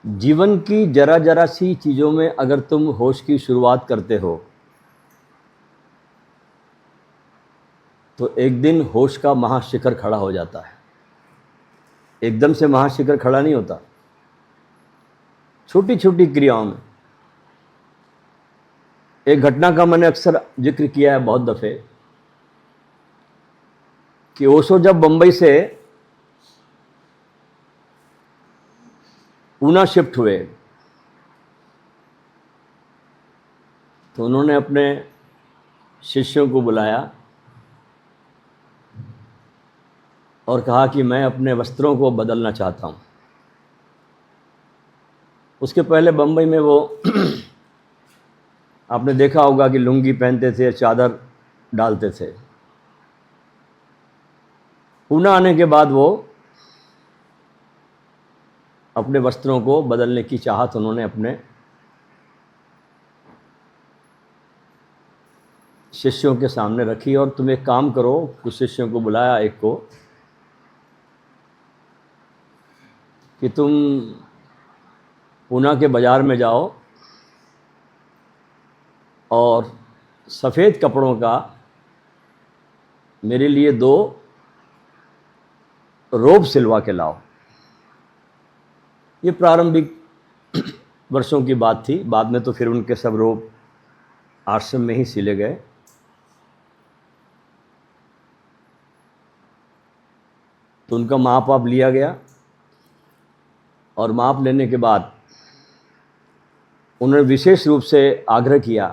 जीवन की जरा जरा सी चीज़ों में अगर तुम होश की शुरुआत करते हो तो एक दिन होश का महाशिखर खड़ा हो जाता है। एकदम से महाशिखर खड़ा नहीं होता, छोटी छोटी क्रियाओं में। एक घटना का मैंने अक्सर जिक्र किया है बहुत दफ़े कि ओशो जब बंबई से पूना शिफ्ट हुए तो उन्होंने अपने शिष्यों को बुलाया और कहा कि मैं अपने वस्त्रों को बदलना चाहता हूँ। उसके पहले बंबई में वो आपने देखा होगा कि लुंगी पहनते थे, चादर डालते थे। पूना आने के बाद वो अपने वस्त्रों को बदलने की चाहत उन्होंने अपने शिष्यों के सामने रखी और तुम एक काम करो, कुछ शिष्यों को बुलाया, एक को, कि तुम पूना के बाज़ार में जाओ और सफ़ेद कपड़ों का मेरे लिए 2 रोब सिलवा के लाओ। ये प्रारंभिक वर्षों की बात थी, बाद में तो फिर उनके सब रोब आश्रम में ही सिले गए। तो उनका माप लिया गया और माप लेने के बाद उन्होंने विशेष रूप से आग्रह किया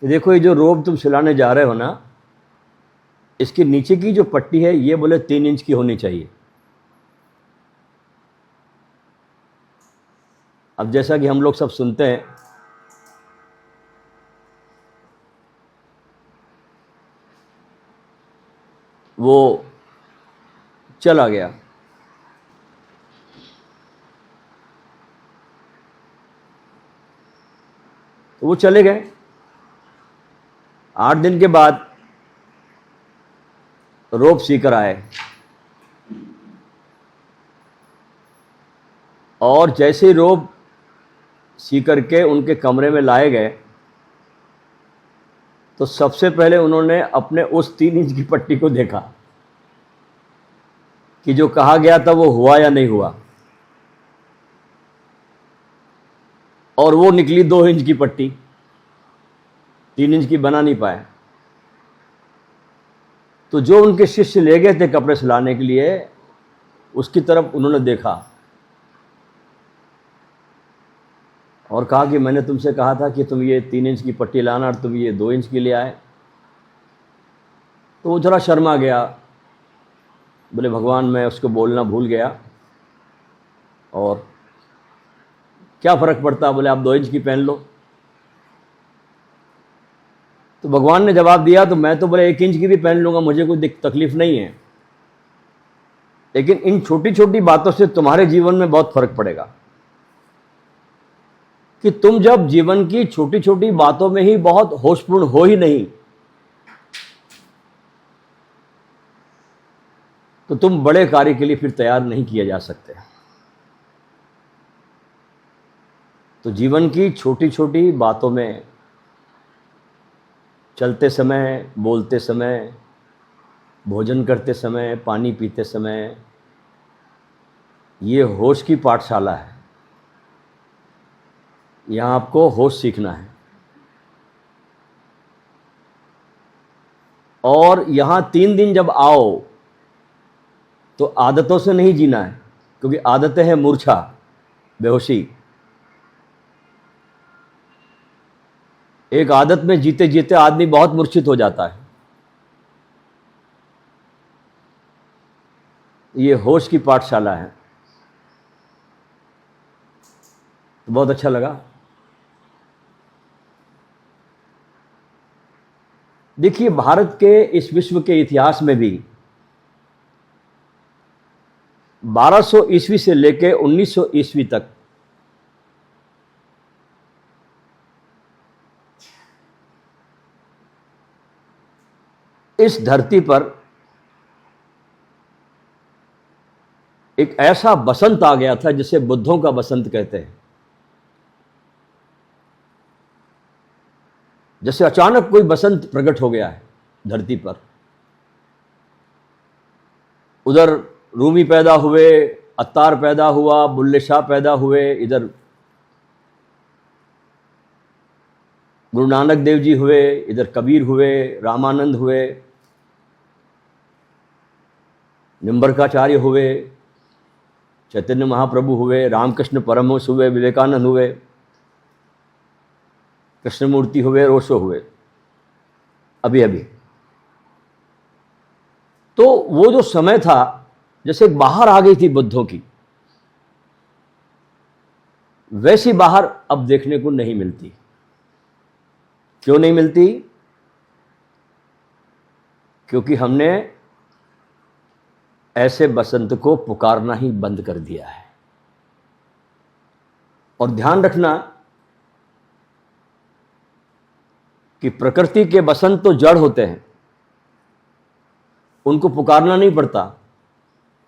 कि देखो ये जो रोब तुम सिलाने जा रहे हो ना, इसके नीचे की जो पट्टी है ये बोले 3 इंच की होनी चाहिए। अब जैसा कि हम लोग सब सुनते हैं, वो चला गया। तो वो चले गए। 8 दिन के बाद रोब सीकर आए और जैसे ही रोब सी करके उनके कमरे में लाए गए तो सबसे पहले उन्होंने अपने उस 3 इंच की पट्टी को देखा कि जो कहा गया था वो हुआ या नहीं हुआ, और वो निकली 2 इंच की पट्टी, 3 इंच की बना नहीं पाए। तो जो उनके शिष्य ले गए थे कपड़े सिलाने के लिए, उसकी तरफ उन्होंने देखा और कहा कि मैंने तुमसे कहा था कि तुम ये 3 इंच की पट्टी लाना और तुम ये 2 इंच की ले आए। तो वो जरा शर्मा गया, बोले भगवान मैं उसको बोलना भूल गया और क्या फ़र्क पड़ता, बोले आप 2 इंच की पहन लो। तो भगवान ने जवाब दिया, तो मैं तो बोले 1 इंच की भी पहन लूँगा, मुझे कोई तकलीफ़ नहीं है, लेकिन इन छोटी छोटी बातों से तुम्हारे जीवन में बहुत फ़र्क पड़ेगा कि तुम जब जीवन की छोटी छोटी बातों में ही बहुत होशपूर्ण हो ही नहीं तो तुम बड़े कार्य के लिए फिर तैयार नहीं किए जा सकते। तो जीवन की छोटी छोटी बातों में, चलते समय, बोलते समय, भोजन करते समय, पानी पीते समय, ये होश की पाठशाला है। यहाँ आपको होश सीखना है और यहाँ 3 दिन जब आओ तो आदतों से नहीं जीना है, क्योंकि आदतें हैं मूर्छा, बेहोशी। एक आदत में जीते जीते आदमी बहुत मूर्छित हो जाता है। ये होश की पाठशाला है। बहुत अच्छा लगा। देखिए, भारत के इस विश्व के इतिहास में भी 1200 ईस्वी से लेकर 1900 ईस्वी तक इस धरती पर एक ऐसा बसंत आ गया था जिसे बुद्धों का बसंत कहते हैं। जैसे अचानक कोई बसंत प्रकट हो गया है धरती पर। उधर रूमी पैदा हुए, अत्तार पैदा हुआ, बुल्ले शाह पैदा हुए, इधर गुरु नानक देव जी हुए, इधर कबीर हुए, रामानंद हुए, निम्बरकाचार्य हुए, चैतन्य महाप्रभु हुए, रामकृष्ण परमहंस हुए, विवेकानंद हुए, कृष्णमूर्ति हुए, रोशो हुए, अभी अभी। तो वो जो समय था, जैसे एक बाहर आ गई थी बुद्धों की, वैसी बाहर अब देखने को नहीं मिलती। क्यों नहीं मिलती? क्योंकि हमने ऐसे बसंत को पुकारना ही बंद कर दिया है। और ध्यान रखना कि प्रकृति के बसंत तो जड़ होते हैं, उनको पुकारना नहीं पड़ता,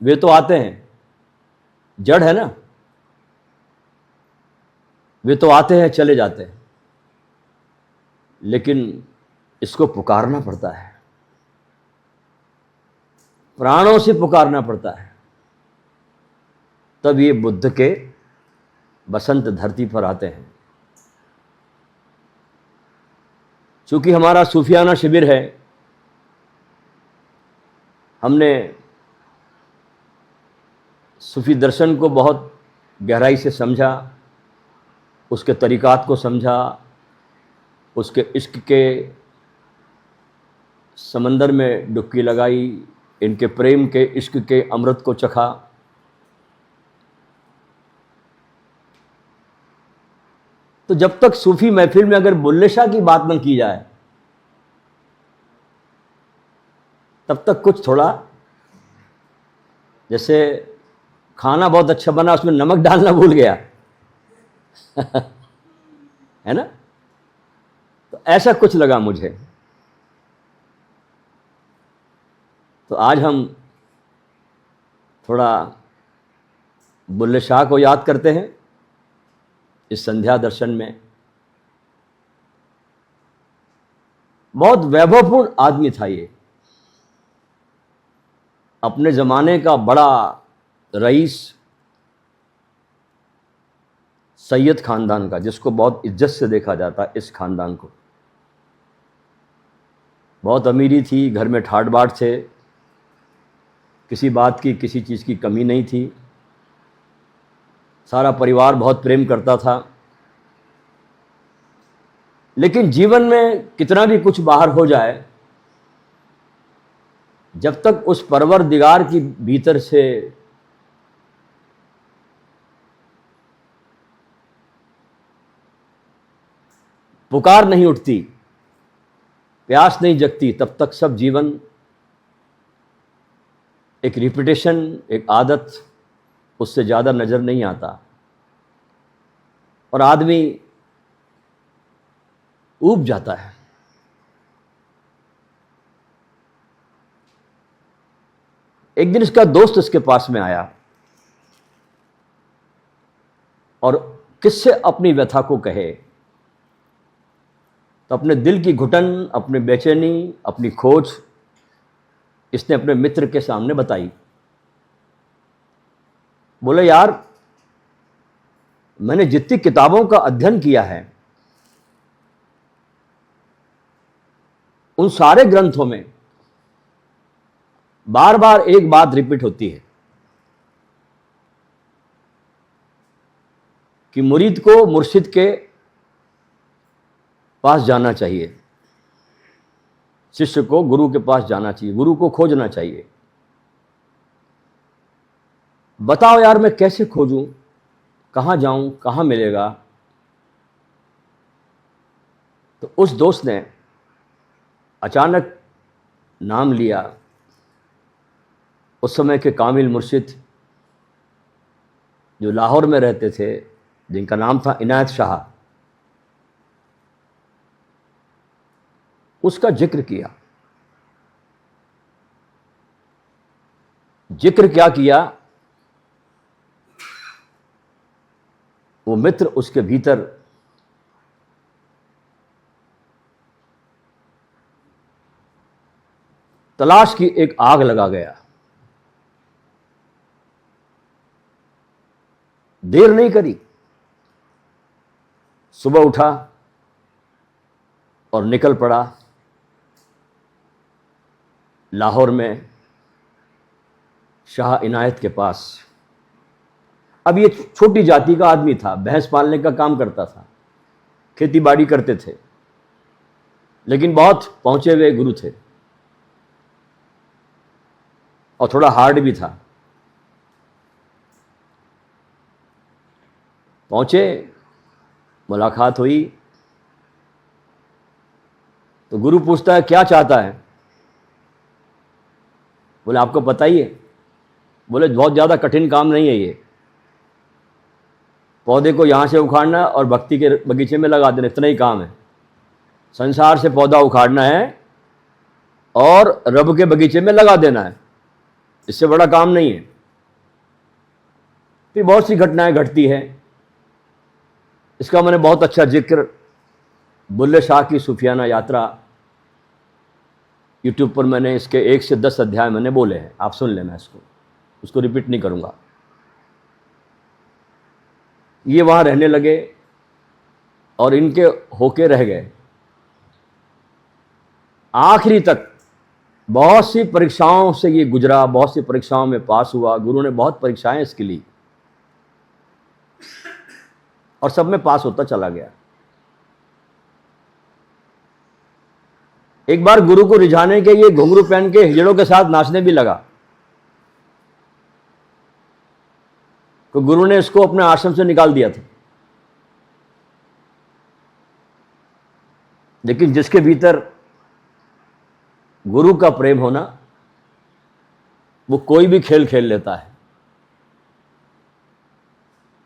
वे तो आते हैं। जड़ है ना, वे तो आते हैं चले जाते हैं, लेकिन इसको पुकारना पड़ता है, प्राणों से पुकारना पड़ता है, तब ये बुद्ध के बसंत धरती पर आते हैं। चूंकि हमारा सूफियाना शिविर है, हमने सूफी दर्शन को बहुत गहराई से समझा, उसके तरीक़ात को समझा, उसके इश्क के समंदर में डुबकी लगाई, इनके प्रेम के इश्क के अमृत को चखा। तो जब तक सूफी महफिल में अगर बुल्ले शाह की बात न की जाए, तब तक कुछ थोड़ा, जैसे खाना बहुत अच्छा बना, उसमें नमक डालना भूल गया है ना, तो ऐसा कुछ लगा मुझे। तो आज हम थोड़ा बुल्ले शाह को याद करते हैं इस संध्या दर्शन में। बहुत वैभवपूर्ण आदमी था ये, अपने ज़माने का बड़ा रईस, सैयद खानदान का, जिसको बहुत इज्जत से देखा जाता, इस खानदान को बहुत अमीरी थी, घर में ठाट बाट थे, किसी बात की, किसी चीज़ की कमी नहीं थी, सारा परिवार बहुत प्रेम करता था। लेकिन जीवन में कितना भी कुछ बाहर हो जाए, जब तक उस परवरदिगार की भीतर से पुकार नहीं उठती, प्यास नहीं जगती, तब तक सब जीवन एक रिपीटेशन, एक आदत, उससे ज़्यादा नज़र नहीं आता और आदमी ऊब जाता है। एक दिन इसका दोस्त इसके पास में आया और किससे अपनी व्यथा को कहे, तो अपने दिल की घुटन, अपनी बेचैनी, अपनी खोज इसने अपने मित्र के सामने बताई। बोले, यार मैंने जितनी किताबों का अध्ययन किया है, उन सारे ग्रंथों में बार बार एक बात रिपीट होती है कि मुरीद को मुर्शिद के पास जाना चाहिए, शिष्य को गुरु के पास जाना चाहिए, गुरु को खोजना चाहिए। बताओ यार मैं कैसे खोजूं, कहां जाऊं, कहां मिलेगा? तो उस दोस्त ने अचानक नाम लिया उस समय के कामिल मुर्शिद जो लाहौर में रहते थे, जिनका नाम था इनायत शाह, उसका जिक्र किया। जिक्र क्या किया, वो मित्र उसके भीतर तलाश की एक आग लगा गया। देर नहीं करी, सुबह उठा और निकल पड़ा लाहौर में शाह इनायत के पास। अब ये छोटी जाति का आदमी था, भैंस पालने का काम करता था, खेती बाड़ी करते थे, लेकिन बहुत पहुंचे हुए गुरु थे और थोड़ा हार्ड भी था। पहुंचे, मुलाकात हुई तो गुरु पूछता है क्या चाहता है। बोले आपको पता ही है। बोले बहुत ज़्यादा कठिन काम नहीं है ये, पौधे को यहाँ से उखाड़ना और भक्ति के बगीचे में लगा देना, इतना ही काम है। संसार से पौधा उखाड़ना है और रब के बगीचे में लगा देना है, इससे बड़ा काम नहीं है। फिर बहुत सी घटनाएं घटती हैं, इसका मैंने बहुत अच्छा जिक्र बुल्ले शाह की सूफियाना यात्रा यूट्यूब पर मैंने इसके 1 से 10 अध्याय मैंने बोले हैं, आप सुन लेना उसको रिपीट नहीं करूंगा। ये वहां रहने लगे और इनके होके रह गए आखिरी तक। बहुत सी परीक्षाओं से ये गुजरा, बहुत सी परीक्षाओं में पास हुआ। गुरु ने बहुत परीक्षाएं इसके लिए, और सब में पास होता चला गया। एक बार गुरु को रिझाने के लिए घुंघरू पहन के हिजड़ों के साथ नाचने भी लगा, तो गुरु ने इसको अपने आश्रम से निकाल दिया था। लेकिन जिसके भीतर गुरु का प्रेम होना, वो कोई भी खेल खेल लेता है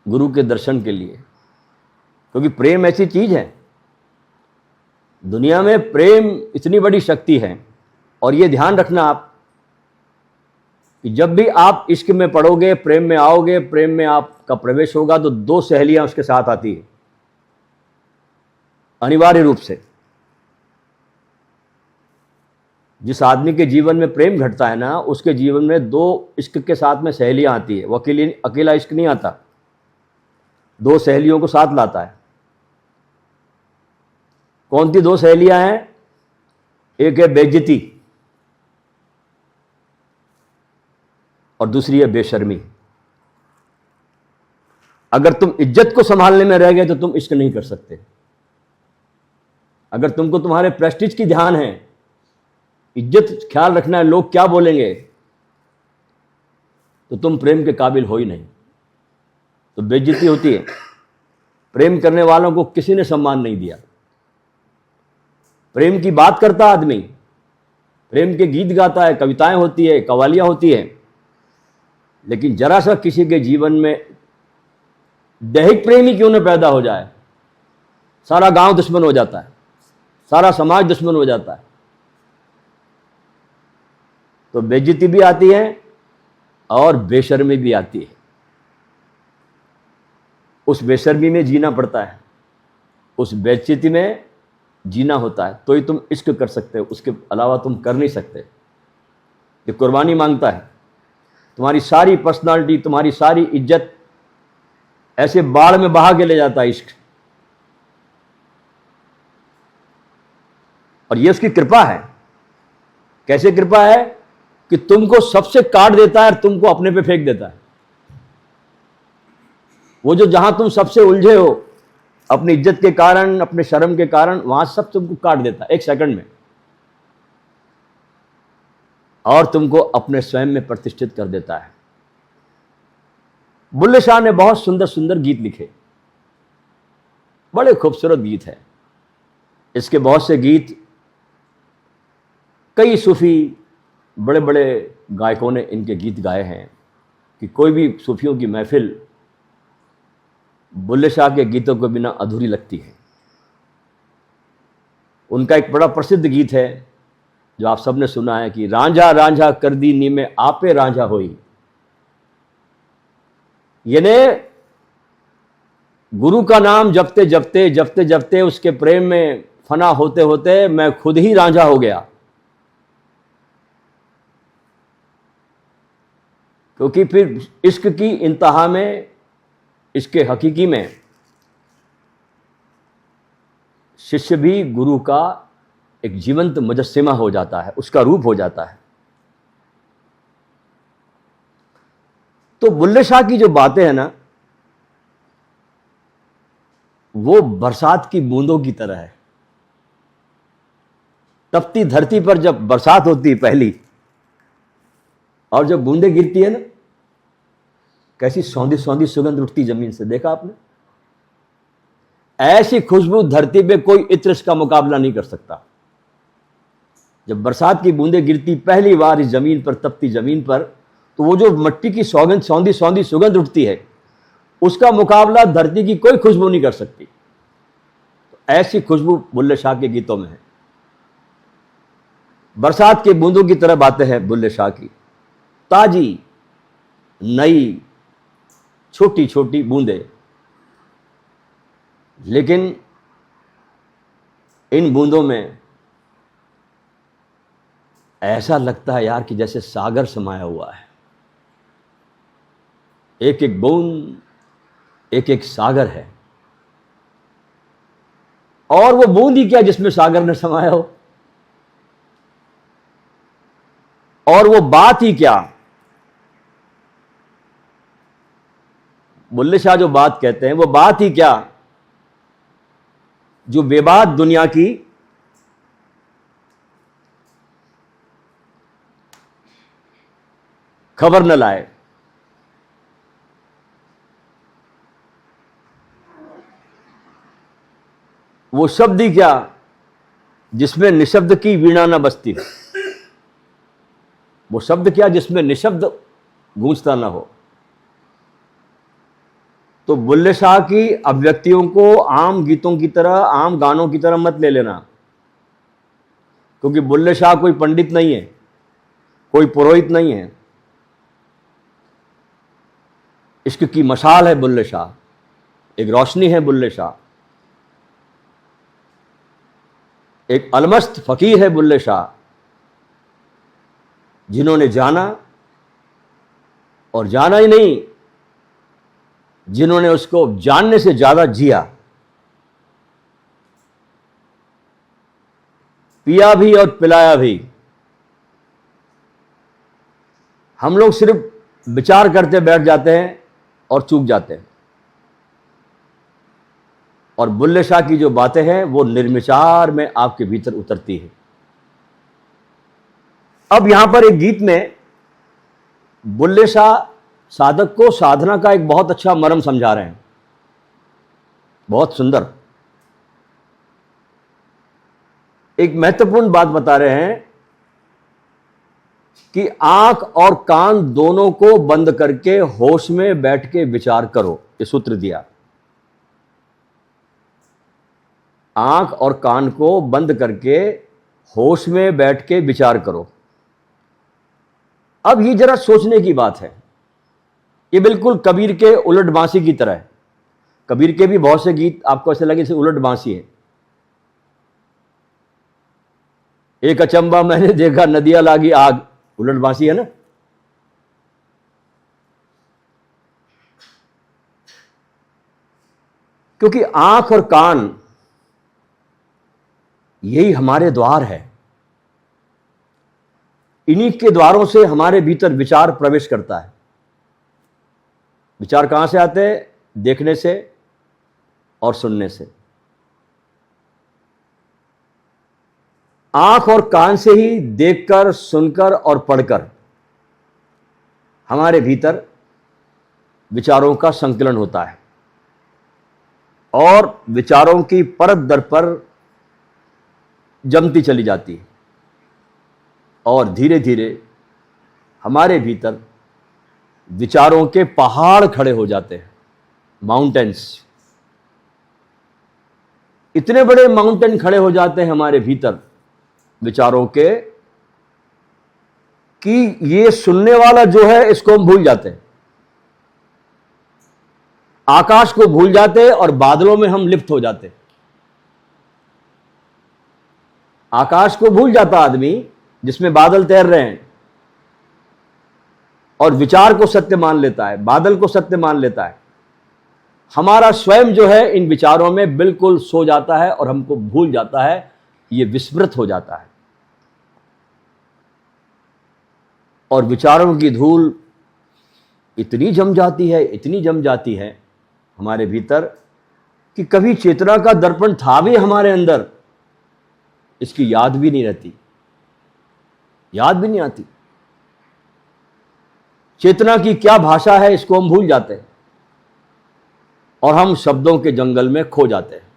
गुरु के दर्शन के लिए, क्योंकि प्रेम ऐसी चीज है, दुनिया में प्रेम इतनी बड़ी शक्ति है। और ये ध्यान रखना आप कि जब भी आप इश्क में पड़ोगे, प्रेम में आओगे, प्रेम में आपका प्रवेश होगा, तो 2 सहेलियां उसके साथ आती है अनिवार्य रूप से। जिस आदमी के जीवन में प्रेम घटता है ना, उसके जीवन में 2 इश्क के साथ में सहेलियां आती है। वो अकेला इश्क नहीं आता, 2 सहेलियों को साथ लाता है। कौन सी 2 सहेलियां हैं? एक है बेइज्जती और दूसरी है बेशर्मी। अगर तुम इज्जत को संभालने में रह गए तो तुम इश्क नहीं कर सकते। अगर तुमको तुम्हारे प्रेस्टीज की ध्यान है, इज्जत ख्याल रखना है, लोग क्या बोलेंगे, तो तुम प्रेम के काबिल हो ही नहीं, तो बेइज्जती होती है। प्रेम करने वालों को किसी ने सम्मान नहीं दिया। प्रेम की बात करता आदमी, प्रेम के गीत गाता है, कविताएं होती है, कवालियां होती है, लेकिन जरा सा किसी के जीवन में दैहिक प्रेम ही क्यों न पैदा हो जाए, सारा गांव दुश्मन हो जाता है, सारा समाज दुश्मन हो जाता है। तो बेइज्जती भी आती है और बेशर्मी भी आती है। उस बेशर्मी में जीना पड़ता है, उस बेइज्जती में जीना होता है, तो ही तुम इश्क कर सकते हो, उसके अलावा तुम कर नहीं सकते। ये कुर्बानी मांगता है। तुम्हारी सारी पर्सनालिटी, तुम्हारी सारी इज्जत ऐसे बाढ़ में बहा के ले जाता है इश्क। और ये उसकी कृपा है। कैसे कृपा है? कि तुमको सबसे काट देता है और तुमको अपने पे फेंक देता है। वो जो जहां तुम सबसे उलझे हो अपनी इज्जत के कारण, अपने शर्म के कारण, वहां सब तुमको काट देता है 1 सेकंड में, और तुमको अपने स्वयं में प्रतिष्ठित कर देता है। बुल्ले शाह ने बहुत सुंदर सुंदर गीत लिखे, बड़े खूबसूरत गीत है। इसके बहुत से गीत कई सूफी बड़े बड़े गायकों ने इनके गीत गाए हैं कि कोई भी सूफियों की महफिल बुल्ले शाह के गीतों के बिना अधूरी लगती है। उनका एक बड़ा प्रसिद्ध गीत है, जो आप सबने सुना है कि रांझा रांझा कर दी नी में आपे रांझा होई, यानी गुरु का नाम जपते जपते जपते जपते उसके प्रेम में फना होते होते मैं खुद ही रांझा हो गया। क्योंकि फिर इश्क की इंतहा में, इसके हकीकी में शिष्य भी गुरु का एक जीवंत मुजस्सिमा हो जाता है, उसका रूप हो जाता है। तो बुल्ले शाह की जो बातें हैं ना, वो बरसात की बूंदों की तरह है। तपती धरती पर जब बरसात होती है पहली, और जब बूंदें गिरती है ना, कैसी सौंधी सौंधी सुगंध उठती जमीन से, देखा आपने? ऐसी खुशबू धरती पे कोई इत्र का मुकाबला नहीं कर सकता। जब बरसात की बूंदें गिरती पहली बार इस जमीन पर, तपती जमीन पर, तो वो जो मट्टी की सौगंध, सौंधी सौंधी सुगंध उठती है, उसका मुकाबला धरती की कोई खुशबू नहीं कर सकती। तो ऐसी खुशबू बुल्ले शाह के गीतों में है। बरसात के बूंदों की तरह बातें हैं बुल्ले शाह की, ताजी नई छोटी छोटी बूंदें, लेकिन इन बूंदों में ऐसा लगता है यार कि जैसे सागर समाया हुआ है। एक एक बूंद एक एक सागर है, और वो बूंद ही क्या जिसमें सागर ने समाया हो, और वो बात ही क्या, बुल्ले शाह जो बात कहते हैं वो बात ही क्या जो बेबात दुनिया की खबर न लाए। वो शब्द ही क्या जिसमें निशब्द की वीणा न बजती हो, वो शब्द क्या जिसमें निशब्द गूंजता ना हो। तो बुल्ले शाह की अभिव्यक्तियों को आम गीतों की तरह, आम गानों की तरह मत ले लेना, क्योंकि बुल्ले शाह कोई पंडित नहीं है, कोई पुरोहित नहीं है। इश्क की मशाल है बुल्ले शाह, एक रोशनी है बुल्ले शाह, एक अलमस्त फकीर है बुल्ले शाह, जिन्होंने जाना, और जाना ही नहीं, जिन्होंने उसको जानने से ज्यादा जिया, पिया भी और पिलाया भी। हम लोग सिर्फ विचार करते बैठ जाते हैं और चूक जाते हैं, और बुल्ले शाह की जो बातें हैं वो निर्विचार में आपके भीतर उतरती है। अब यहां पर एक गीत में बुल्ले शाह साधक को साधना का एक बहुत अच्छा मर्म समझा रहे हैं, बहुत सुंदर। एक महत्वपूर्ण बात बता रहे हैं कि आंख और कान दोनों को बंद करके होश में बैठ के विचार करो, ये सूत्र दिया। आंख और कान को बंद करके होश में बैठ के विचार करो। अब ये जरा सोचने की बात है, ये बिल्कुल कबीर के उलट बांसी की तरह है। कबीर के भी बहुत से गीत आपको ऐसे लगे जैसे उलट बांसी है। एक अचंबा मैंने देखा नदिया लागी आग, उलट बांसी है ना। क्योंकि आंख और कान यही हमारे द्वार है, इन्हीं के द्वारों से हमारे भीतर विचार प्रवेश करता है। विचार कहां से आते हैं? देखने से और सुनने से। आंख और कान से ही देखकर, सुनकर और पढ़कर हमारे भीतर विचारों का संकलन होता है, और विचारों की परत दर पर जमती चली जाती है, और धीरे धीरे हमारे भीतर विचारों के पहाड़ खड़े हो जाते हैं, माउंटेन्स। इतने बड़े माउंटेन खड़े हो जाते हैं हमारे भीतर विचारों के, कि ये सुनने वाला जो है इसको हम भूल जाते हैं, आकाश को भूल जाते हैं और बादलों में हम लिप्त हो जाते हैं। आकाश को भूल जाता आदमी जिसमें बादल तैर रहे हैं, और विचार को सत्य मान लेता है, बादल को सत्य मान लेता है। हमारा स्वयं जो है इन विचारों में बिल्कुल सो जाता है और हमको भूल जाता है, ये विस्मृत हो जाता है। और विचारों की धूल इतनी जम जाती है, इतनी जम जाती है हमारे भीतर कि कभी चेतना का दर्पण था भी हमारे अंदर, इसकी याद भी नहीं रहती, याद भी नहीं आती। चेतना की क्या भाषा है इसको हम भूल जाते हैं और हम शब्दों के जंगल में खो जाते हैं।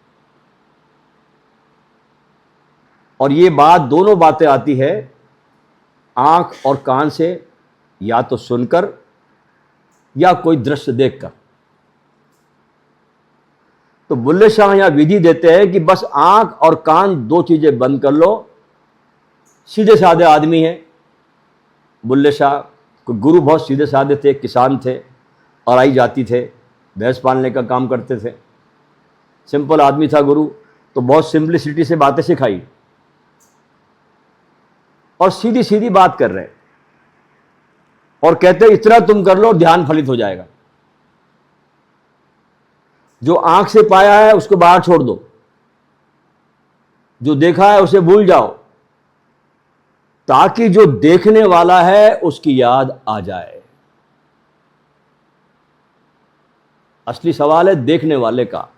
और ये बात, दोनों बातें आती है आंख और कान से, या तो सुनकर या कोई दृश्य देखकर। तो बुल्ले शाह यहां विधि देते हैं कि बस आंख और कान, दो चीजें बंद कर लो। सीधे साधे आदमी हैं बुल्ले शाह, गुरु बहुत सीधे साधे थे, किसान थे और आई जाती थे, भैंस पालने का काम करते थे, सिंपल आदमी था गुरु। तो बहुत सिंपलिसिटी से बातें सिखाई और सीधी सीधी बात कर रहे हैं और कहते हैं इतना तुम कर लो ध्यान फलित हो जाएगा। जो आंख से पाया है उसको बाहर छोड़ दो, जो देखा है उसे भूल जाओ, ताकि जो देखने वाला है उसकी याद आ जाए। असली सवाल है देखने वाले का,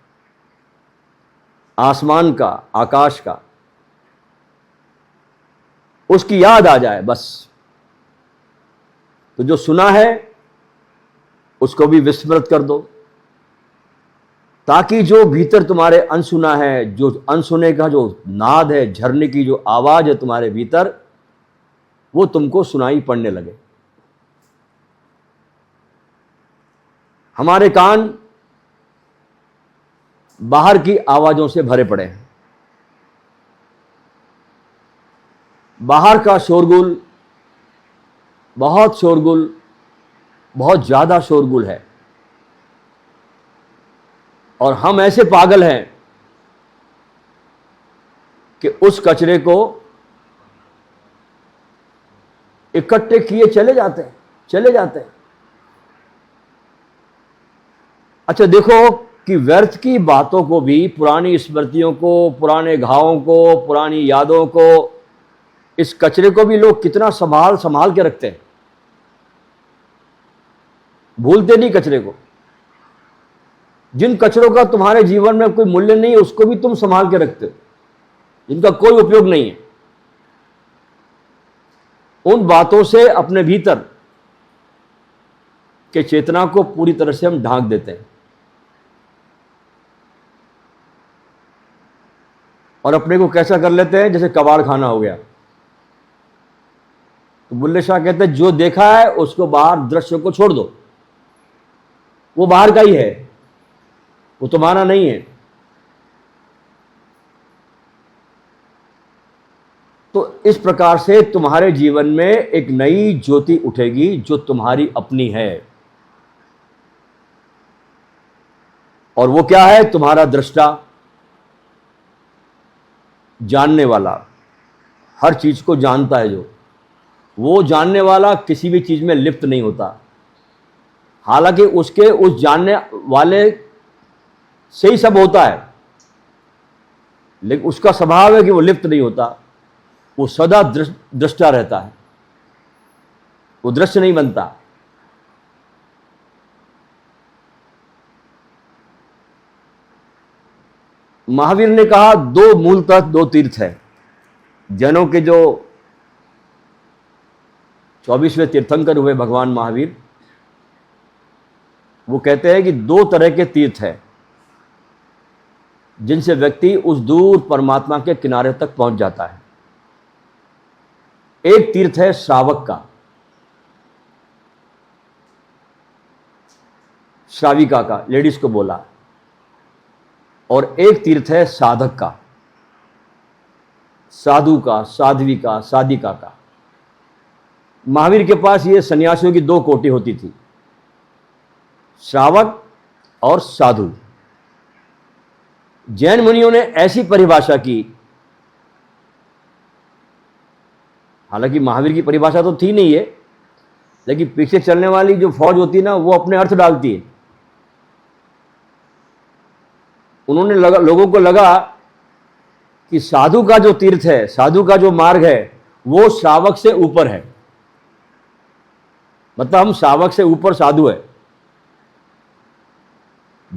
आसमान का, आकाश का, उसकी याद आ जाए बस। तो जो सुना है उसको भी विस्मृत कर दो, ताकि जो भीतर तुम्हारे अनसुना है, जो अनसुने का जो नाद है, झरने की जो आवाज है तुम्हारे भीतर, वो तुमको सुनाई पड़ने लगे। हमारे कान बाहर की आवाजों से भरे पड़े हैं, बाहर का शोरगुल, बहुत शोरगुल, बहुत ज्यादा शोरगुल है। और हम ऐसे पागल हैं कि उस कचरे को इकट्ठे किए चले जाते हैं, चले जाते हैं। अच्छा देखो कि व्यर्थ की बातों को भी, पुरानी स्मृतियों को, पुराने घावों को, पुरानी यादों को, इस कचरे को भी लोग कितना संभाल संभाल के रखते हैं, भूलते नहीं कचरे को। जिन कचरों का तुम्हारे जीवन में कोई मूल्य नहीं है उसको भी तुम संभाल के रखते हो, जिनका कोई उपयोग नहीं है। उन बातों से अपने भीतर के चेतना को पूरी तरह से हम ढांक देते हैं और अपने को कैसा कर लेते हैं, जैसे कबाड़ खाना हो गया। तो बुल्ले शाह कहते हैं जो देखा है उसको बाहर, दृश्य को छोड़ दो, वो बाहर का ही है, वो तुम्हारा नहीं है। तो इस प्रकार से तुम्हारे जीवन में एक नई ज्योति उठेगी जो तुम्हारी अपनी है। और वो क्या है? तुम्हारा दृष्टा, जानने वाला, हर चीज को जानता है जो, वो जानने वाला किसी भी चीज में लिप्त नहीं होता। हालांकि उसके उस जानने वाले से ही सब होता है, लेकिन उसका स्वभाव है कि वो लिप्त नहीं होता, वो सदा दृष्टा रहता है, वो दृश्य नहीं बनता। महावीर ने कहा दो मूलतः दो तीर्थ है। जैनों के जो 24वें तीर्थंकर हुए भगवान महावीर, वो कहते हैं कि दो तरह के तीर्थ है जिनसे व्यक्ति उस दूर परमात्मा के किनारे तक पहुंच जाता है। एक तीर्थ है श्रावक का, श्राविका का, लेडीज को बोला, और एक तीर्थ है साधक का, साधु का, साध्वी का, साधिका का। महावीर के पास ये सन्यासियों की दो कोटि होती थी, श्रावक और साधु। जैन मुनियों ने ऐसी परिभाषा की, हालांकि महावीर की परिभाषा तो थी नहीं है, लेकिन पीछे चलने वाली जो फौज होती है ना, वो अपने अर्थ डालती है। उन्होंने लोगों को लगा कि साधु का जो तीर्थ है, साधु का जो मार्ग है, वो श्रावक से ऊपर है। मतलब हम श्रावक से ऊपर साधु है।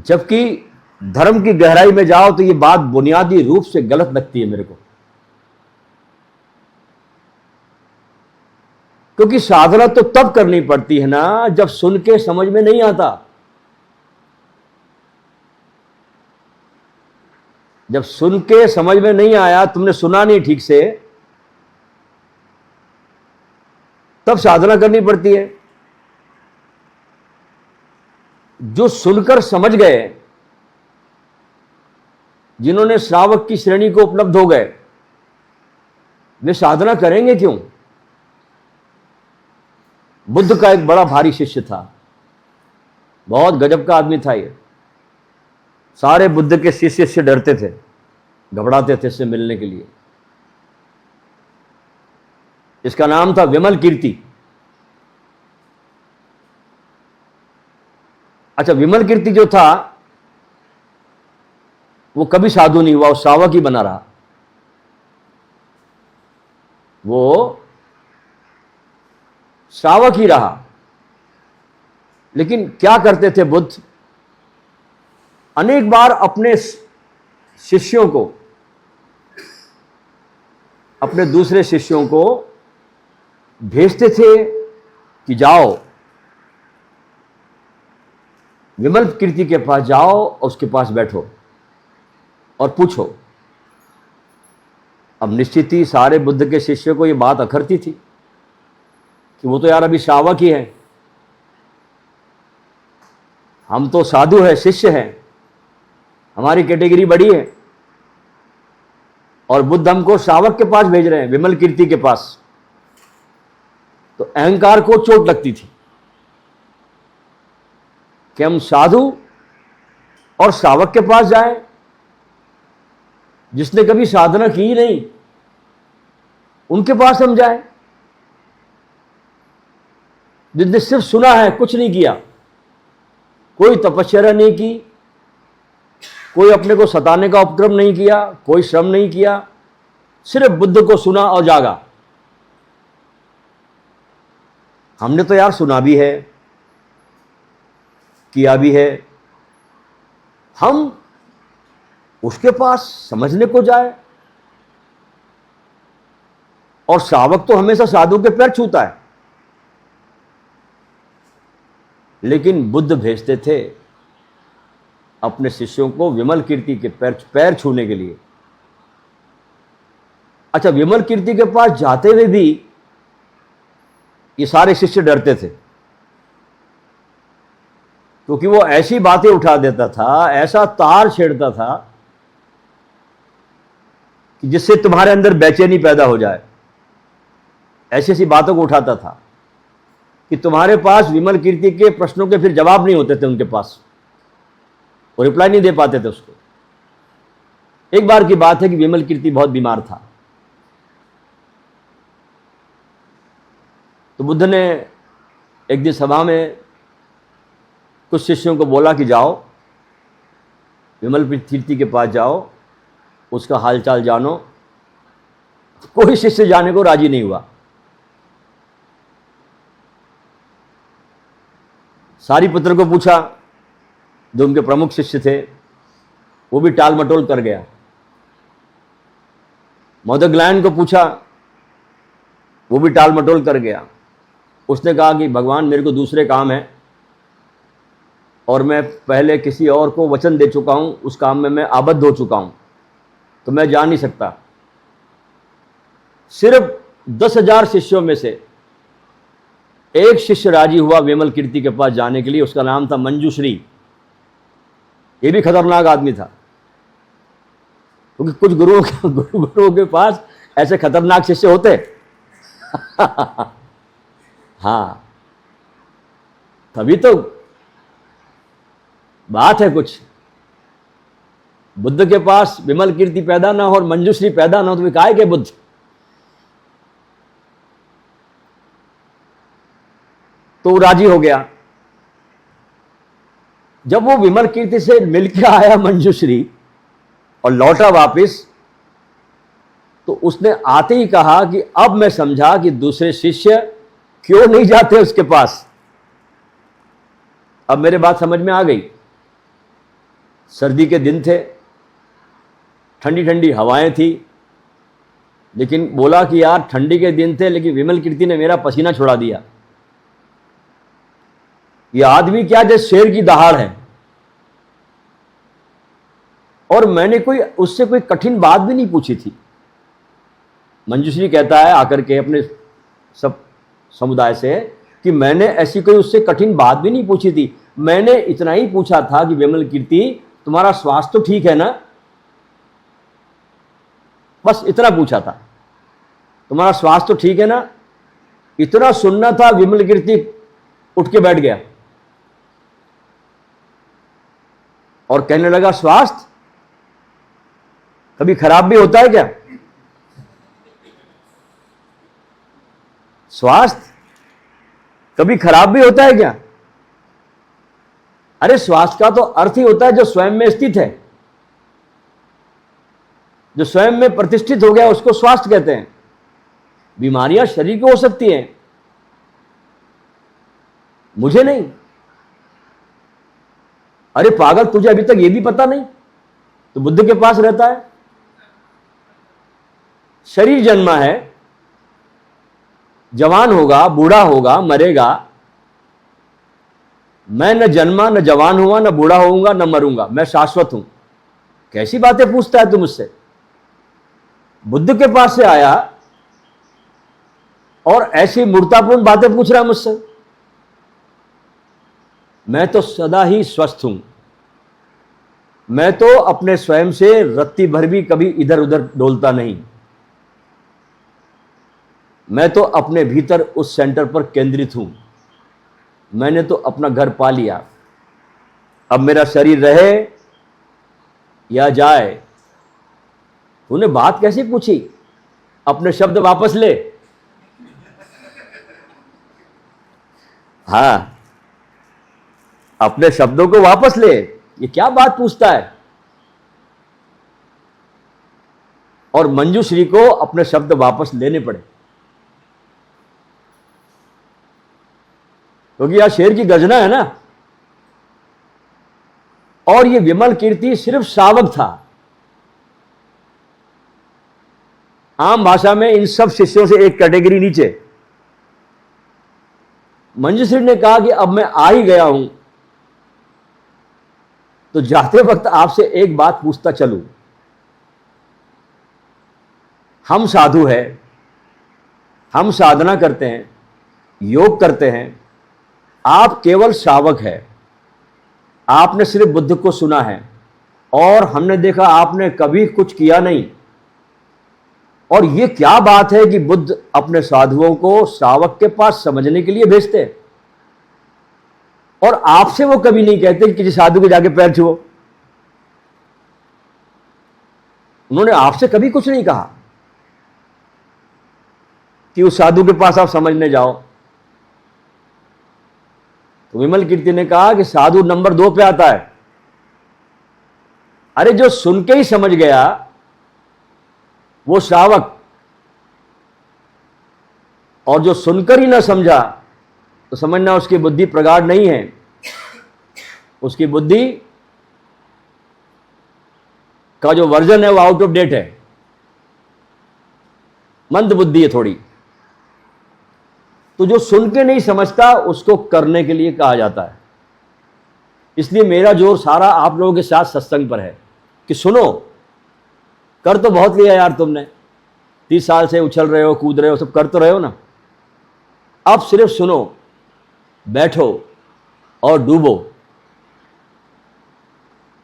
जबकि धर्म की गहराई में जाओ तो ये बात बुनियादी रूप से गलत लगती है मेरे को, क्योंकि साधना तो तब करनी पड़ती है ना जब सुन के समझ में नहीं आता। जब सुन के समझ में नहीं आया, तुमने सुना नहीं ठीक से, तब साधना करनी पड़ती है। जो सुनकर समझ गए, जिन्होंने श्रावक की श्रेणी को उपलब्ध हो गए, वे साधना करेंगे क्यों? बुद्ध का एक बड़ा भारी शिष्य था, बहुत गजब का आदमी था ये। सारे बुद्ध के शिष्य से डरते थे, घबराते थे इससे मिलने के लिए। इसका नाम था विमल कीर्ति। अच्छा, विमल कीर्ति जो था वो कभी साधु नहीं हुआ, वो श्रावक ही बना रहा। वो श्रावक ही रहा। लेकिन क्या करते थे बुद्ध? अनेक बार अपने शिष्यों को, अपने दूसरे शिष्यों को भेजते थे कि जाओ विमल कीर्ति के पास, जाओ और उसके पास बैठो और पूछो। अब निश्चित ही सारे बुद्ध के शिष्यों को यह बात अखरती थी कि वो तो यार अभी श्रावक ही है, हम तो साधु है, शिष्य हैं, हमारी कैटेगरी बड़ी है, और बुद्ध हमको श्रावक के पास भेज रहे हैं, विमल कीर्ति के पास। तो अहंकार को चोट लगती थी कि हम साधु और श्रावक के पास जाएं, जिसने कभी साधना की ही नहीं, उनके पास हम जाएं, जिसने सिर्फ सुना है, कुछ नहीं किया, कोई तपस्या नहीं की, कोई अपने को सताने का उपक्रम नहीं किया, कोई श्रम नहीं किया, सिर्फ बुद्ध को सुना और जागा। हमने तो यार सुना भी है, किया भी है, हम उसके पास समझने को जाए। और श्रावक तो हमेशा साधु के पैर छूता है, लेकिन बुद्ध भेजते थे अपने शिष्यों को विमल कीर्ति के पैर छूने के लिए। अच्छा, विमल कीर्ति के पास जाते हुए भी ये सारे शिष्य डरते थे, क्योंकि वो ऐसी बातें उठा देता था, ऐसा तार छेड़ता था कि जिससे तुम्हारे अंदर बेचैनी पैदा हो जाए। ऐसी ऐसी बातों को उठाता था कि तुम्हारे पास विमल कीर्ति के प्रश्नों के फिर जवाब नहीं होते थे उनके पास, वो रिप्लाई नहीं दे पाते थे उसको। एक बार की बात है कि विमल कीर्ति बहुत बीमार था, तो बुद्ध ने एक दिन सभा में कुछ शिष्यों को बोला कि जाओ विमल कीर्ति के पास, जाओ उसका हालचाल जानो। कोई शिष्य जाने को राजी नहीं हुआ। सारीपुत्र को पूछा, जो उनके प्रमुख शिष्य थे, वो भी टाल मटोल कर गया। मोदग्लायन को पूछा, वो भी टाल मटोल कर गया। उसने कहा कि भगवान, मेरे को दूसरे काम है और मैं पहले किसी और को वचन दे चुका हूं, उस काम में मैं आबद्ध हो चुका हूं, तो मैं जा नहीं सकता। सिर्फ 10,000 शिष्यों में से एक शिष्य राजी हुआ विमल कीर्ति के पास जाने के लिए। उसका नाम था मंजूश्री। ये भी खतरनाक आदमी था, क्योंकि कुछ गुरुओं के पास ऐसे खतरनाक शिष्य होते हाँ, तभी तो बात है कुछ। बुद्ध के पास विमल कीर्ति पैदा ना हो और मंजूश्री पैदा ना हो तो वे काहे के बुद्ध। तो राजी हो गया। जब वो विमल कीर्ति से मिलकर आया मंजूश्री और लौटा वापिस, तो उसने आते ही कहा कि अब मैं समझा कि दूसरे शिष्य क्यों नहीं जाते उसके पास। अब मेरे बात समझ में आ गई। सर्दी के दिन थे, ठंडी ठंडी हवाएं थी, लेकिन बोला कि यार ठंडी के दिन थे लेकिन विमल कीर्ति ने मेरा पसीना छुड़ा दिया। ये आदमी क्या जैसे शेर की दहाड़ है। और मैंने उससे कोई कठिन बात भी नहीं पूछी थी। मंजूश्री कहता है आकर के अपने सब समुदाय से कि मैंने ऐसी कोई उससे कठिन बात भी नहीं पूछी थी। मैंने इतना ही पूछा था कि विमल कीर्ति तुम्हारा स्वास्थ्य तो ठीक है ना, बस इतना पूछा था। तुम्हारा स्वास्थ्य तो ठीक है ना, इतना सुनना था। विमल कीर्ति उठ के बैठ गया और कहने लगा स्वास्थ्य कभी खराब भी होता है क्या? स्वास्थ्य कभी खराब भी होता है क्या? अरे स्वास्थ्य का तो अर्थ ही होता है जो स्वयं में स्थित है, जो स्वयं में प्रतिष्ठित हो गया उसको स्वास्थ्य कहते हैं। बीमारियां शरीर को हो सकती हैं, मुझे नहीं। अरे पागल, तुझे अभी तक ये भी पता नहीं? तो बुद्ध के पास रहता है। शरीर जन्मा है, जवान होगा, बूढ़ा होगा, मरेगा। मैं न जन्मा, न जवान हुआ, न बूढ़ा होऊंगा, न मरूंगा, मैं शाश्वत हूं। कैसी बातें पूछता है तू मुझसे? बुद्ध के पास से आया और ऐसी मूर्तापूर्ण बातें पूछ रहा है मुझसे। मैं तो सदा ही स्वस्थ हूं। मैं तो अपने स्वयं से रत्ती भर भी कभी इधर उधर डोलता नहीं। मैं तो अपने भीतर उस सेंटर पर केंद्रित हूं। मैंने तो अपना घर पा लिया। अब मेरा शरीर रहे या जाए। तूने बात कैसे पूछी? अपने शब्द वापस ले। हां, अपने शब्दों को वापस ले। ये क्या बात पूछता है? और मंजूश्री को अपने शब्द वापस लेने पड़े, क्योंकि यह शेर की गर्जना है ना। और ये विमल कीर्ति सिर्फ श्रावक था। आम भाषा में इन सब शिष्यों से एक कैटेगरी नीचे। मंजूश्री ने कहा कि अब मैं आ ही गया हूं तो जाते वक्त आपसे एक बात पूछता चलूं। हम साधु हैं, हम साधना करते हैं, योग करते हैं। आप केवल श्रावक है। आपने सिर्फ बुद्ध को सुना है और हमने देखा आपने कभी कुछ किया नहीं। और ये क्या बात है कि बुद्ध अपने साधुओं को श्रावक के पास समझने के लिए भेजते हैं और आपसे वो कभी नहीं कहते कि किसी साधु के जाके पैर छुओ। उन्होंने आपसे कभी कुछ नहीं कहा कि उस साधु के पास आप समझने जाओ। तो विमल कीर्ति ने कहा कि साधु नंबर 2 पे आता है। अरे जो सुन के ही समझ गया वो श्रावक, और जो सुनकर ही ना समझा तो समझना उसकी बुद्धि प्रगाढ़ नहीं है। उसकी बुद्धि का जो वर्जन है वो आउट ऑफ डेट है, मंद बुद्धि है थोड़ी। तो जो सुन के नहीं समझता उसको करने के लिए कहा जाता है। इसलिए मेरा जोर सारा आप लोगों के साथ सत्संग पर है कि सुनो। कर तो बहुत लिया यार तुमने, 30 साल से उछल रहे हो, कूद रहे हो, सब कर तो रहे हो ना। अब सिर्फ सुनो, बैठो और डूबो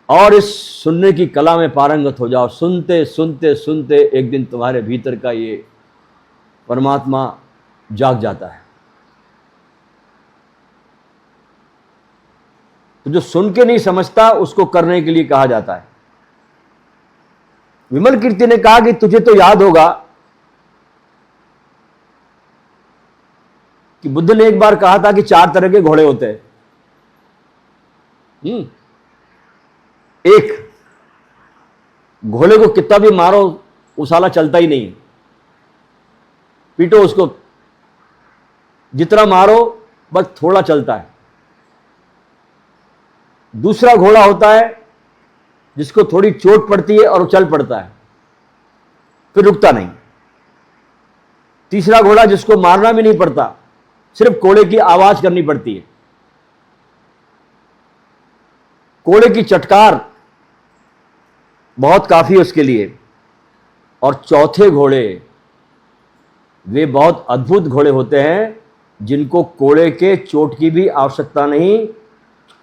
और इस सुनने की कला में पारंगत हो जाओ। सुनते सुनते सुनते एक दिन तुम्हारे भीतर का ये परमात्मा जाग जाता है। तो जो सुन के नहीं समझता उसको करने के लिए कहा जाता है। विमल कीर्ति ने कहा कि तुझे तो याद होगा कि बुद्ध ने एक बार कहा था कि 4 तरह के घोड़े होते हैं। एक घोड़े को कितना भी मारो वो साला चलता ही नहीं, पीटो उसको जितना मारो बस थोड़ा चलता है। दूसरा घोड़ा होता है जिसको थोड़ी चोट पड़ती है और वो चल पड़ता है, फिर रुकता नहीं। तीसरा घोड़ा जिसको मारना भी नहीं पड़ता, सिर्फ कोड़े की आवाज करनी पड़ती है, कोड़े की चटकार बहुत काफी है उसके लिए। और चौथे घोड़े वे बहुत अद्भुत घोड़े होते हैं जिनको कोड़े के चोट की भी आवश्यकता नहीं,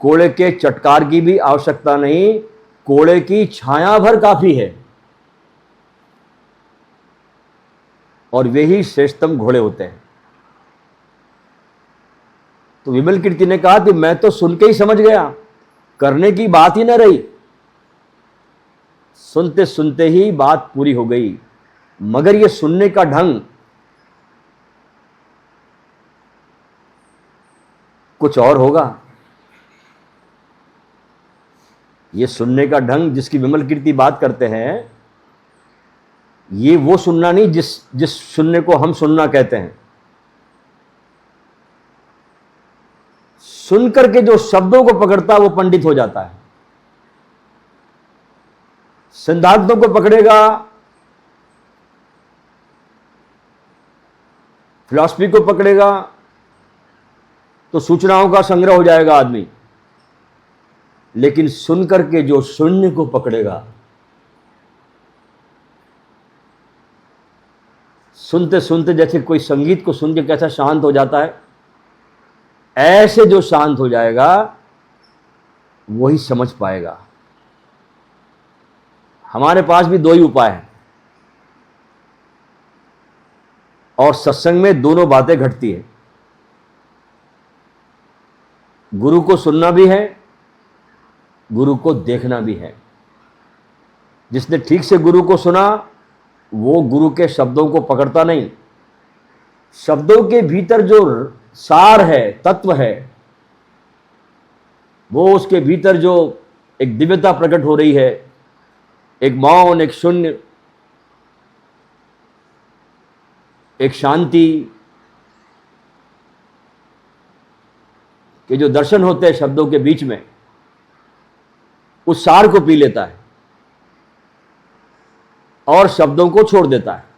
कोड़े के चटकार की भी आवश्यकता नहीं, कोड़े की छाया भर काफी है, और वे ही श्रेष्ठतम घोड़े होते हैं। तो विमल कीर्ति ने कहा कि मैं तो सुन के ही समझ गया, करने की बात ही न रही। सुनते सुनते ही बात पूरी हो गई, मगर यह सुनने का ढंग कुछ और होगा। यह सुनने का ढंग जिसकी विमल कीर्ति बात करते हैं, ये वो सुनना नहीं जिस सुनने को हम सुनना कहते हैं। सुनकर के जो शब्दों को पकड़ता है वो पंडित हो जाता है। सिद्धांतों को पकड़ेगा, फिलॉसफी को पकड़ेगा तो सूचनाओं का संग्रह हो जाएगा आदमी। लेकिन सुनकर के जो शून्य को पकड़ेगा, सुनते सुनते जैसे कोई संगीत को सुन के कैसा शांत हो जाता है, ऐसे जो शांत हो जाएगा वही समझ पाएगा। हमारे पास भी 2 ही उपाय हैं, और सत्संग में दोनों बातें घटती है। गुरु को सुनना भी है, गुरु को देखना भी है। जिसने ठीक से गुरु को सुना वो गुरु के शब्दों को पकड़ता नहीं, शब्दों के भीतर जो सार है, तत्व है, वो उसके भीतर जो एक दिव्यता प्रकट हो रही है, एक मौन, एक शून्य, एक शांति के जो दर्शन होते हैं शब्दों के बीच में, उस सार को पी लेता है और शब्दों को छोड़ देता है।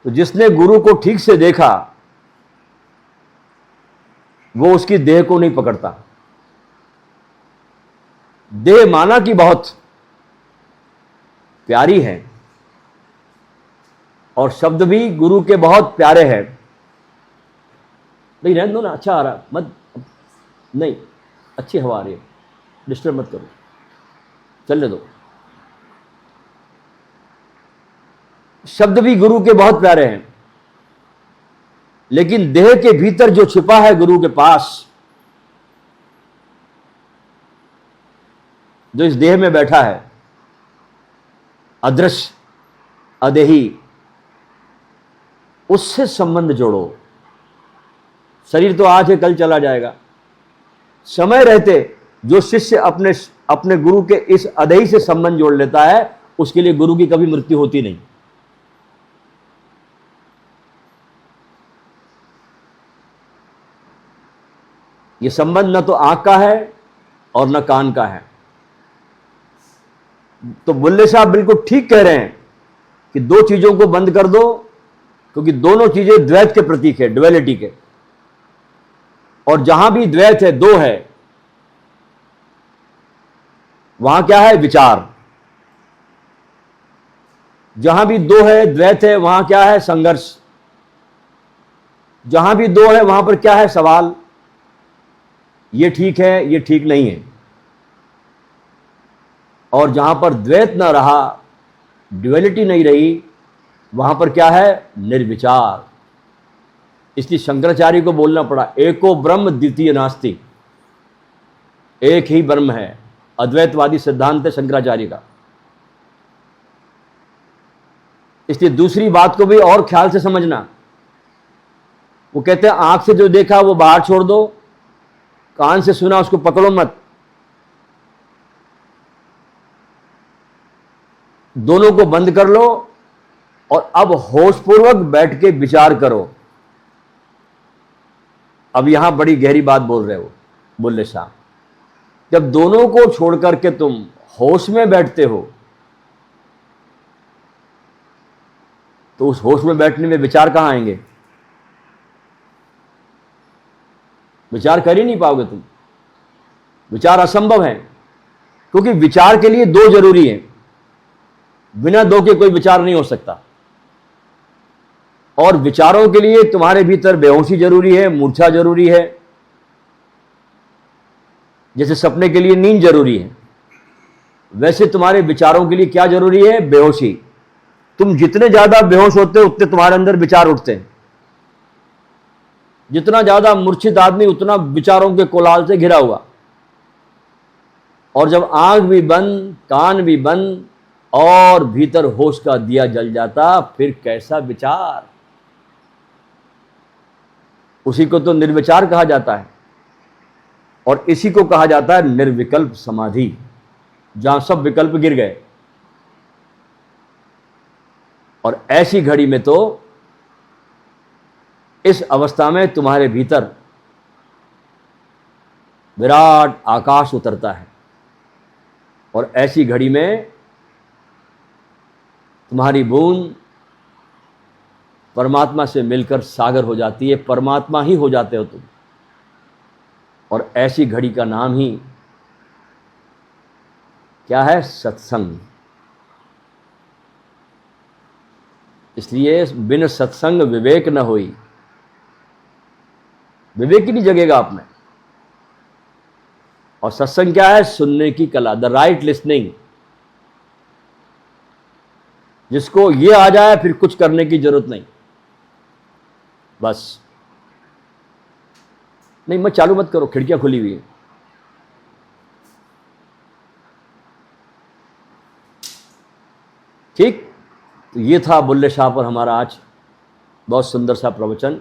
तो जिसने गुरु को ठीक से देखा वो उसकी देह को नहीं पकड़ता। देह माना कि बहुत प्यारी है, और शब्द भी गुरु के बहुत प्यारे हैं। नहीं रहने दो ना, अच्छा आ रहा, मत, नहीं अच्छी हवा आ रही है, डिस्टर्ब मत करो, चलने दो। शब्द भी गुरु के बहुत प्यारे हैं, लेकिन देह के भीतर जो छिपा है गुरु के पास, जो इस देह में बैठा है, अदृश्य, अदेही, उससे संबंध जोड़ो। शरीर तो आज है कल चला जाएगा। समय रहते जो शिष्य अपने गुरु के इस अदेही से संबंध जोड़ लेता है, उसके लिए गुरु की कभी मृत्यु होती नहीं। यह संबंध न तो आंख का है और न कान का है। तो बुल्ले साहब बिल्कुल ठीक कह रहे हैं कि 2 चीजों को बंद कर दो, क्योंकि दोनों चीजें द्वैत के प्रतीक है, ड्युअलिटी के। और जहां भी द्वैत है, 2 है, वहां क्या है? विचार। जहां भी 2 है, द्वैत है, वहां क्या है? संघर्ष। जहां भी 2 है वहां पर क्या है? सवाल। ये ठीक है, ये ठीक नहीं है। और जहां पर द्वैत ना रहा, ड्युअलिटी नहीं रही, वहां पर क्या है? निर्विचार। इसलिए शंकराचार्य को बोलना पड़ा, एको ब्रह्म द्वितीय नास्ति। एक ही ब्रह्म है। अद्वैतवादी सिद्धांत है शंकराचार्य का। इसलिए दूसरी बात को भी और ख्याल से समझना। वो कहते हैं आंख से जो देखा वो बाहर छोड़ दो, कान से सुना उसको पकड़ो मत। दोनों को बंद कर लो और अब होशपूर्वक बैठ के विचार करो। अब यहां बड़ी गहरी बात बोल रहे हो बुल्ले साहब। जब दोनों को छोड़ करके तुम होश में बैठते हो तो उस होश में बैठने में विचार कहां आएंगे? विचार कर ही नहीं पाओगे तुम। विचार असंभव है, क्योंकि विचार के लिए दो जरूरी है। बिना दो के कोई विचार नहीं हो सकता। और विचारों के लिए तुम्हारे भीतर बेहोशी जरूरी है, मूर्छा जरूरी है। जैसे सपने के लिए नींद जरूरी है, वैसे तुम्हारे विचारों के लिए क्या जरूरी है? बेहोशी। तुम जितने ज्यादा बेहोश होते हो उतने तुम्हारे अंदर विचार उठते हैं। जितना ज्यादा मूर्छित आदमी उतना विचारों के कोलाहल से घिरा हुआ। और जब आंख भी बंद, कान भी बंद और भीतर होश का दिया जल जाता, फिर कैसा विचार। उसी को तो निर्विचार कहा जाता है। और इसी को कहा जाता है निर्विकल्प समाधि, जहां सब विकल्प गिर गए। और ऐसी घड़ी में तो इस अवस्था में तुम्हारे भीतर विराट आकाश उतरता है। और ऐसी घड़ी में तुम्हारी बूंद परमात्मा से मिलकर सागर हो जाती है। परमात्मा ही हो जाते हो तुम। और ऐसी घड़ी का नाम ही क्या है? सत्संग। इसलिए बिन सत्संग विवेक न होई। विवेक ही नहीं जगेगा आप में। और सत्संग क्या है? सुनने की कला, द राइट लिसनिंग। जिसको ये आ जाए फिर कुछ करने की जरूरत नहीं, बस। नहीं मत चालू मत करो, खिड़कियां खुली हुई है। ठीक, तो ये था बुल्ले शाह पर हमारा आज बहुत सुंदर सा प्रवचन।